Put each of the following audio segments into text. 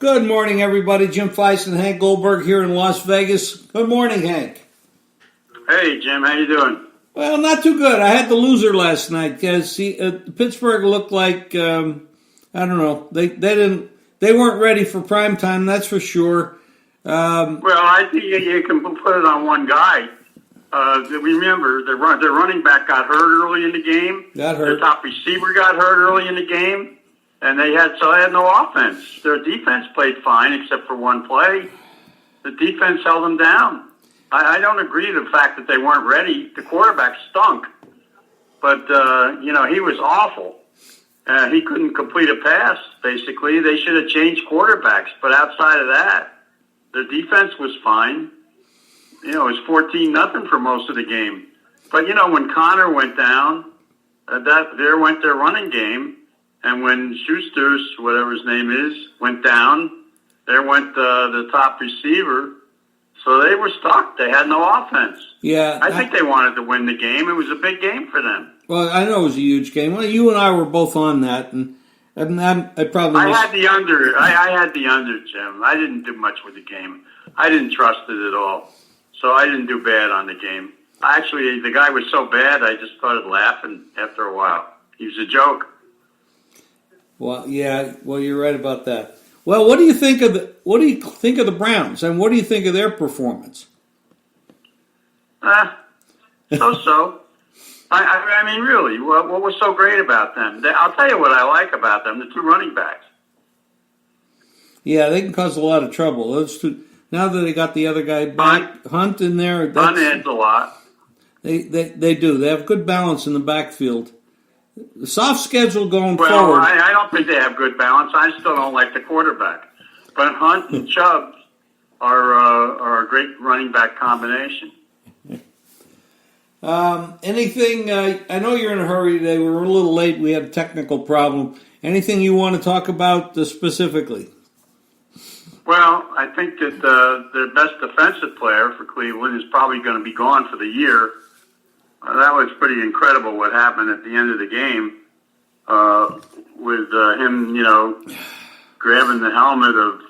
Good morning, everybody. Jim Feist and Hank Goldberg here in Las Vegas. Good morning, Hank. Hey, Jim. How you doing? Well, not too good. I had the loser last night because Pittsburgh looked like I don't know. They weren't ready for prime time. That's for sure. Well, I think you can put it on one guy. Remember, their running back got hurt early in the game. Got hurt. The top receiver got hurt early in the game, and they had no offense. Their defense played fine except for one play. The defense held them down. I don't agree with the fact that they weren't ready. The quarterback stunk, but he was awful. He couldn't complete a pass. Basically, they should have changed quarterbacks. But outside of that, their defense was fine. It was 14-0 for most of the game. But when Connor went down, there went their running game, and when Schuster's, whatever his name is, went down, there went the top receiver. So they were stuck. They had no offense. Yeah, I think they wanted to win the game. It was a big game for them. Well, I know it was a huge game. Well, you and I were both on that, and I probably. I had the under. I had the under, Jim. I didn't do much with the game. I didn't trust it at all, so I didn't do bad on the game. Actually, the guy was so bad, I just started laughing after a while. He was a joke. Well, yeah. Well, you're right about that. Well, what do you think of the Browns, and what do you think of their performance? So. I mean, really, what was so great about them? I'll tell you what I like about them: the two running backs. Yeah, they can cause a lot of trouble. Those two. Now that they got the other guy back, Hunt in there, Hunt adds a lot. They do. They have good balance in the backfield. The soft schedule going forward. Well, I don't think they have good balance. I still don't like the quarterback. But Hunt and Chubb are a great running back combination. Anything? I know you're in a hurry today. We were a little late. We had a technical problem. Anything you want to talk about specifically? Well, I think that their best defensive player for Cleveland is probably going to be gone for the year. That was pretty incredible what happened at the end of the game with him, grabbing the helmet of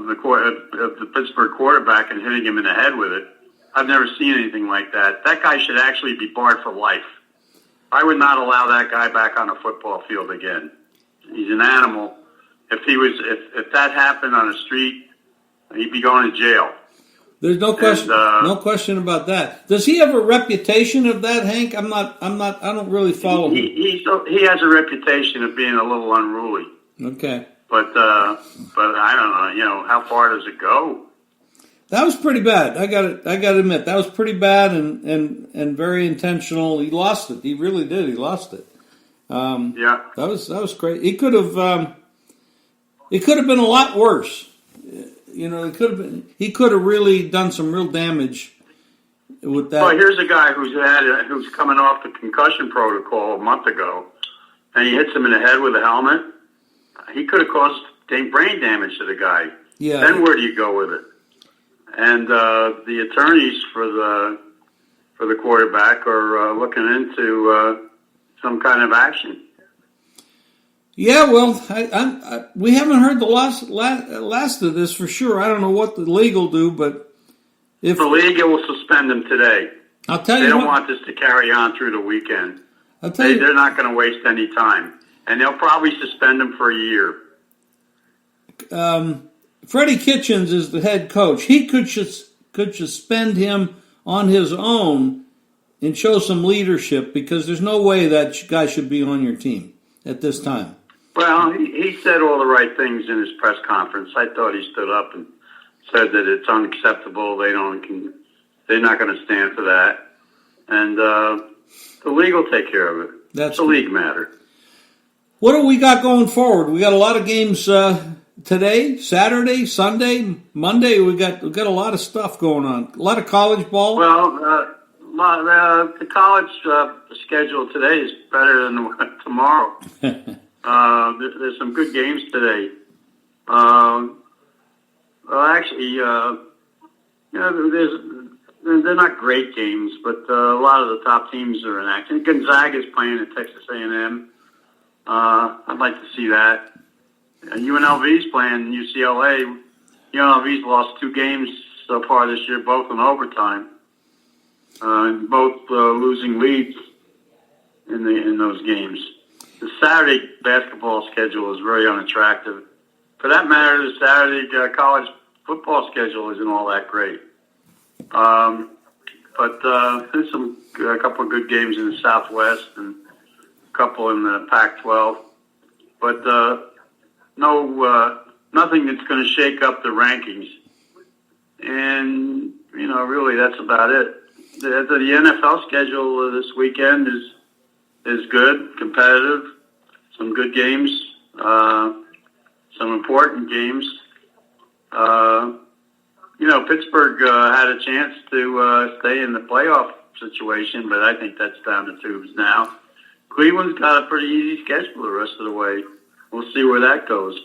the Pittsburgh quarterback and hitting him in the head with it. I've never seen anything like that. That guy should actually be barred for life. I would not allow that guy back on a football field again. He's an animal. If that happened on the street, he'd be going to jail. There's no question. No question about that. Does he have a reputation of that, Hank? I don't really follow him. He has a reputation of being a little unruly. Okay. But I don't know. How far does it go? That was pretty bad. I got to admit that was pretty bad and very intentional. He lost it. He really did. He lost it. Yeah. That was great. It could have been a lot worse. He could have really done some real damage with that. Well, here's a guy who's coming off the concussion protocol a month ago, and he hits him in the head with a helmet. He could have caused brain damage to the guy. Yeah. Then where do you go with it? And the attorneys for the quarterback are looking into some kind of action. Yeah, well, we haven't heard the last of this for sure. I don't know what the league will do, but if the league will suspend him today, I'll tell you, they don't want this to carry on through the weekend. They're not going to waste any time, and they'll probably suspend him for a year. Freddie Kitchens is the head coach. He could suspend him on his own and show some leadership because there's no way that guy should be on your team at this time. Well, he said all the right things in his press conference. I thought he stood up and said that it's unacceptable. They're not going to stand for that, and the league will take care of it. It's a league matter. What do we got going forward? We got a lot of games today, Saturday, Sunday, Monday. We got a lot of stuff going on. A lot of college ball. Well, the college schedule today is better than tomorrow. There's some good games today. They're not great games, but a lot of the top teams are in action. Gonzaga's playing at Texas A&M. I'd like to see that. UNLV's playing UCLA. UNLV's lost 2 games so far this year, both in overtime. Both losing leads in those games. The Saturday basketball schedule is very unattractive. For that matter, the Saturday college football schedule isn't all that great. But there's a couple of good games in the Southwest and a couple in the Pac-12. But nothing that's going to shake up the rankings. And, really that's about it. The NFL schedule this weekend is good, competitive, some good games, some important games. Pittsburgh had a chance to stay in the playoff situation, but I think that's down the tubes now. Cleveland's got a pretty easy schedule the rest of the way. We'll see where that goes.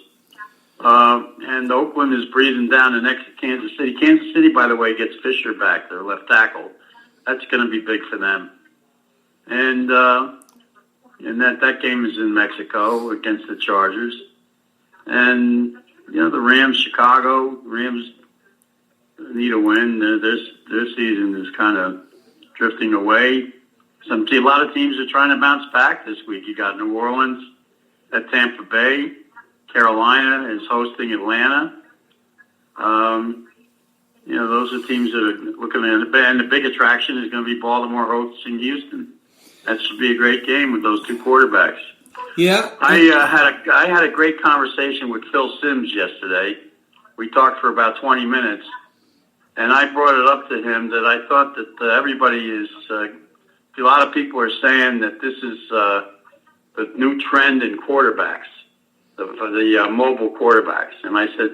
And Oakland is breathing down the next to Kansas City. Kansas City, by the way, gets Fisher back, their left tackle. That's going to be big for them. And that game is in Mexico against the Chargers. And, the Rams, Chicago, Rams need a win. Their season is kind of drifting away. A lot of teams are trying to bounce back this week. You got New Orleans at Tampa Bay. Carolina is hosting Atlanta. Those are teams that are looking at it. And the big attraction is going to be Baltimore hosting Houston. That should be a great game with those 2 quarterbacks. Yeah. I had a great conversation with Phil Simms yesterday. We talked for about 20 minutes. And I brought it up to him that I thought that everybody is, a lot of people are saying that this is the new trend in quarterbacks, the mobile quarterbacks. And I said,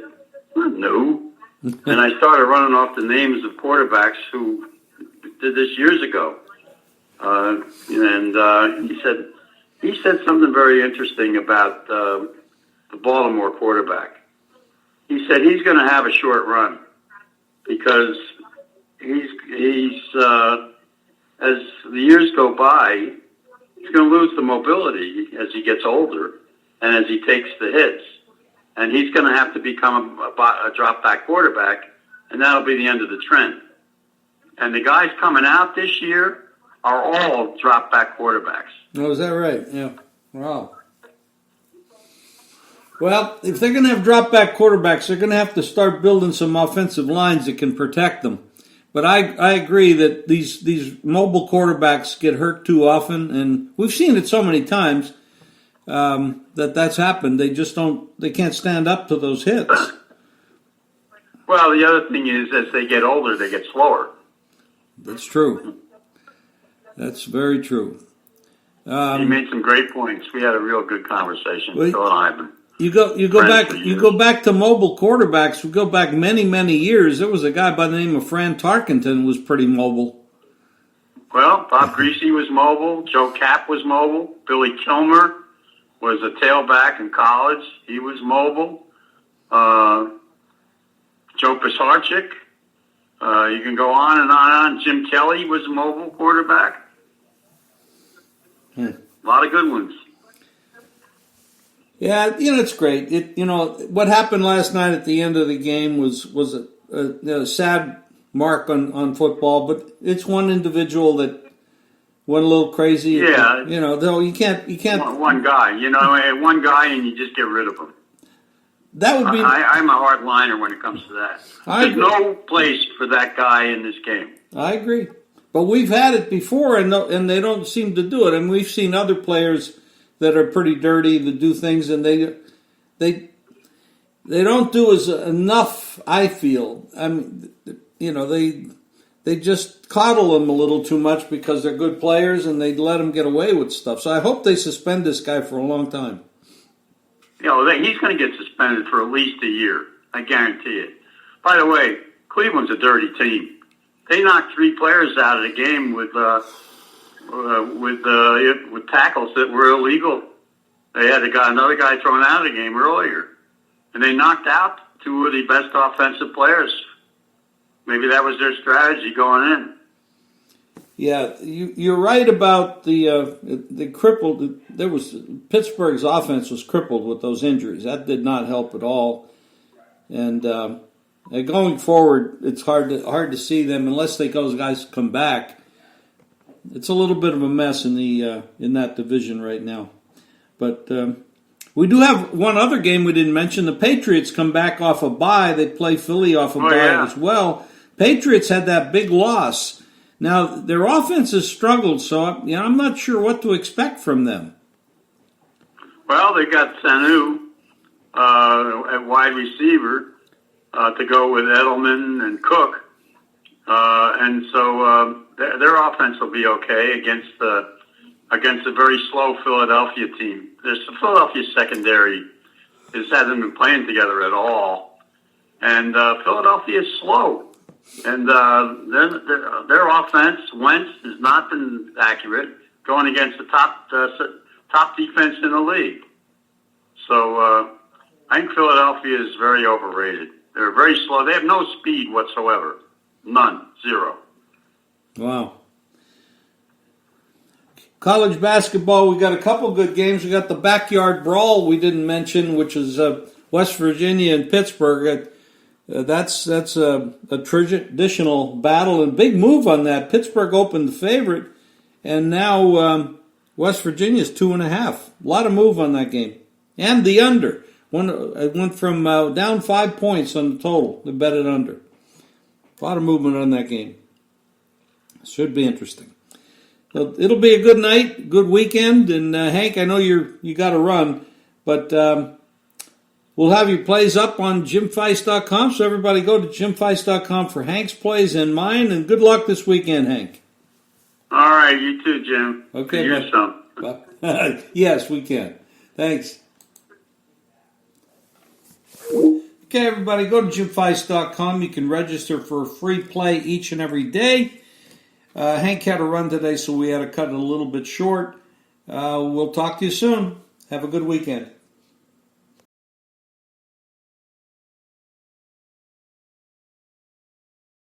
no. And I started running off the names of quarterbacks who did this years ago. And he said something very interesting about the Baltimore quarterback. He said he's going to have a short run because he's as the years go by, he's going to lose the mobility as he gets older and as he takes the hits. And he's going to have to become a drop-back quarterback, and that'll be the end of the trend. And the guys coming out this year are all drop-back quarterbacks. Oh, is that right? Yeah. Wow. Well, if they're going to have drop-back quarterbacks, they're going to have to start building some offensive lines that can protect them. But I agree that these mobile quarterbacks get hurt too often, and we've seen it so many times that's happened. They can't stand up to those hits. Well, the other thing is, as they get older, they get slower. That's true. That's very true. He made some great points. We had a real good conversation. Phil and I. You go back to mobile quarterbacks. We go back many, many years. There was a guy by the name of Fran Tarkenton was pretty mobile. Well, Bob Greasy was mobile. Joe Kapp was mobile. Billy Kilmer was a tailback in college. He was mobile. Joe Pisarcik. You can go on and on. Jim Kelly was a mobile quarterback. A lot of good ones. Yeah, it's great. What happened last night at the end of the game was a sad mark on football, but it's one individual that went a little crazy. Yeah. Though you can't. One guy, one guy, and you just get rid of him. That would be. I'm a hard liner when it comes to that. There's no place for that guy in this game. I agree, but we've had it before, and they don't seem to do it. And we've seen other players that are pretty dirty that do things, and they don't do enough. I feel. I mean, they just coddle them a little too much because they're good players, and they let them get away with stuff. So I hope they suspend this guy for a long time. He's going to get suspended for at least a year. I guarantee it. By the way, Cleveland's a dirty team. They knocked 3 players out of the game with tackles that were illegal. They had another guy thrown out of the game earlier, and they knocked out 2 of the best offensive players. Maybe that was their strategy going in. Yeah, you're right about the crippled. There was Pittsburgh's offense was crippled with those injuries. That did not help at all. And going forward, it's hard to see them unless those guys come back. It's a little bit of a mess in that division right now. But we do have one other game we didn't mention. The Patriots come back off a bye. They play Philly off a bye as well. Patriots had that big loss. Now, their offense has struggled, so I'm not sure what to expect from them. Well, they got Sanu at wide receiver to go with Edelman and Cook. And so their offense will be okay against a very slow Philadelphia team. The Philadelphia secondary hasn't been playing together at all. And Philadelphia is slow. And their offense, Wentz, has not been accurate going against the top defense in the league. So I think Philadelphia is very overrated. They're very slow. They have no speed whatsoever. None. Zero. Wow. College basketball, we got a couple good games. We got the backyard brawl we didn't mention, which is West Virginia and Pittsburgh. That's a traditional battle and big move on that. Pittsburgh opened the favorite, and now West Virginia's 2.5. A lot of move on that game. And the under. It went from down 5 points on the total. They bet it under. A lot of movement on that game. Should be interesting. So it'll be a good night, good weekend. And Hank, I know you got to run, but we'll have your plays up on JimFeist.com. So everybody go to JimFeist.com for Hank's plays and mine. And good luck this weekend, Hank. All right, you too, Jim. Okay, use some. Yes, we can. Thanks. Okay, everybody, go to JimFeist.com. You can register for a free play each and every day. Hank had a run today, so we had to cut it a little bit short. We'll talk to you soon. Have a good weekend.